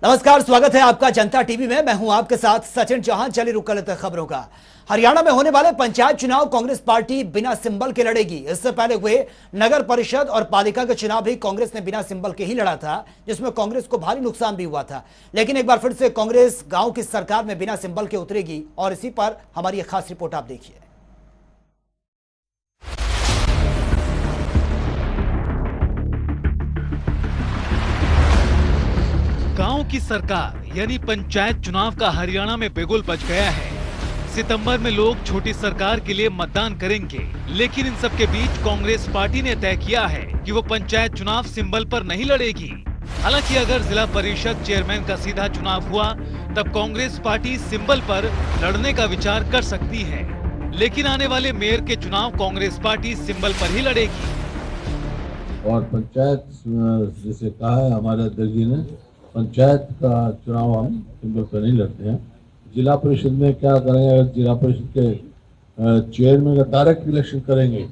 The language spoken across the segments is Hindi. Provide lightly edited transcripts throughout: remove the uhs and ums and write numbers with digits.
नमस्कार, स्वागत है आपका जनता टीवी में। मैं हूं आपके साथ सचिन चौहान। चलिए रुक कर लेते हैं खबरों का। हरियाणा में होने वाले पंचायत चुनाव कांग्रेस पार्टी बिना सिंबल के लड़ेगी। इससे पहले हुए नगर परिषद और पालिका के चुनाव भी कांग्रेस ने बिना सिंबल के ही लड़ा था, जिसमें कांग्रेस को भारी नुकसान भी हुआ था। लेकिन एक बार फिर से कांग्रेस गांव की सरकार में बिना सिंबल के उतरेगी और इसी पर हमारी एक खास रिपोर्ट आप देखिए। गांव की सरकार यानी पंचायत चुनाव का हरियाणा में बिगुल बज गया है। सितंबर में लोग छोटी सरकार के लिए मतदान करेंगे, लेकिन इन सब के बीच कांग्रेस पार्टी ने तय किया है कि वो पंचायत चुनाव सिंबल पर नहीं लड़ेगी। हालांकि अगर जिला परिषद चेयरमैन का सीधा चुनाव हुआ तब कांग्रेस पार्टी सिंबल पर लड़ने का विचार कर सकती है, लेकिन आने वाले मेयर के चुनाव कांग्रेस पार्टी सिंबल पर ही लड़ेगी। और पंचायत जैसे कहा है हमारे अध्यक्ष जी ने, पंचायत का चुनाव हम सिंबल पर नहीं लड़ते हैं। जिला परिषद में क्या करेंगे, अगर जिला परिषद के चेयरमैन का डायरेक्ट इलेक्शन करेंगे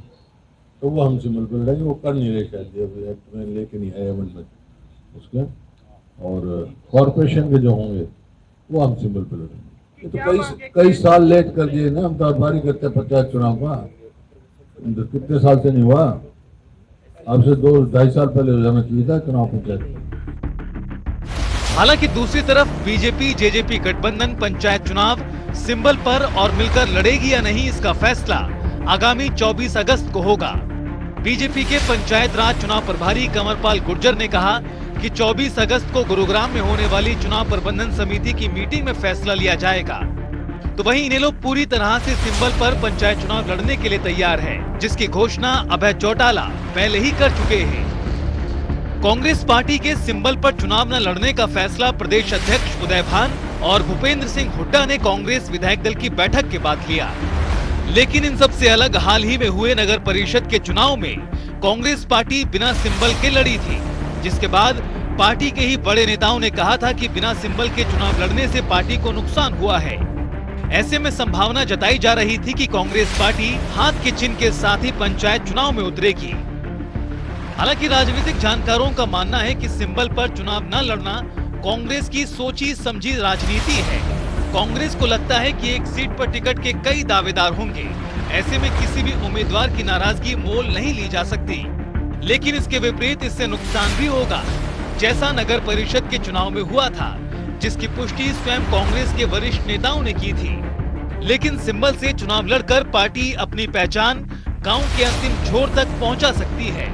तो वो हम सिंबल पर लड़ेंगे। वो कर नहीं रहे शायद एक्ट में, लेके नहीं आए अमेंडमेंट उसके। और कॉरपोरेशन के जो होंगे वो हम सिंबल पर लड़ेंगे। ये तो कई साल लेट कर दिए ना, हम तो बारी करते हैं पंचायत चुनाव का। कितने साल से नहीं हुआ, अब से 2-2.5 साल पहले हो जाना चाहिए था चुनाव पंचायत। हालांकि दूसरी तरफ बीजेपी जेजेपी गठबंधन पंचायत चुनाव सिंबल पर और मिलकर लड़ेगी या नहीं, इसका फैसला आगामी 24 अगस्त को होगा। बीजेपी के पंचायत राज चुनाव प्रभारी कंवरपाल गुर्जर ने कहा कि 24 अगस्त को गुरुग्राम में होने वाली चुनाव प्रबंधन समिति की मीटिंग में फैसला लिया जाएगा। तो वहीं इन्हें लोग पूरी तरह से सिंबल पर पंचायत चुनाव लड़ने के लिए तैयार है, जिसकी घोषणा अभय चौटाला पहले ही कर चुके हैं। कांग्रेस पार्टी के सिंबल पर चुनाव न लड़ने का फैसला प्रदेश अध्यक्ष उदय भान और भूपेंद्र सिंह हुड्डा ने कांग्रेस विधायक दल की बैठक के बाद लिया। लेकिन इन सबसे अलग हाल ही में हुए नगर परिषद के चुनाव में कांग्रेस पार्टी बिना सिंबल के लड़ी थी, जिसके बाद पार्टी के ही बड़े नेताओं ने कहा था कि बिना सिंबल के चुनाव लड़ने से पार्टी को नुकसान हुआ है। ऐसे में संभावना जताई जा रही थी कि कांग्रेस पार्टी हाथ के चिन्ह के साथ ही पंचायत चुनाव में उतरेगी। हालांकि राजनीतिक जानकारों का मानना है कि सिंबल पर चुनाव न लड़ना कांग्रेस की सोची समझी राजनीति है। कांग्रेस को लगता है कि एक सीट पर टिकट के कई दावेदार होंगे, ऐसे में किसी भी उम्मीदवार की नाराजगी मोल नहीं ली जा सकती। लेकिन इसके विपरीत इससे नुकसान भी होगा, जैसा नगर परिषद के चुनाव में हुआ था, जिसकी पुष्टि स्वयं कांग्रेस के वरिष्ठ नेताओं ने की थी। लेकिन सिंबल से चुनाव लड़कर पार्टी अपनी पहचान गांव के अंतिम छोर तक पहुंचा सकती है।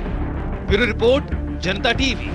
ब्यूरो रिपोर्ट, जनता टीवी।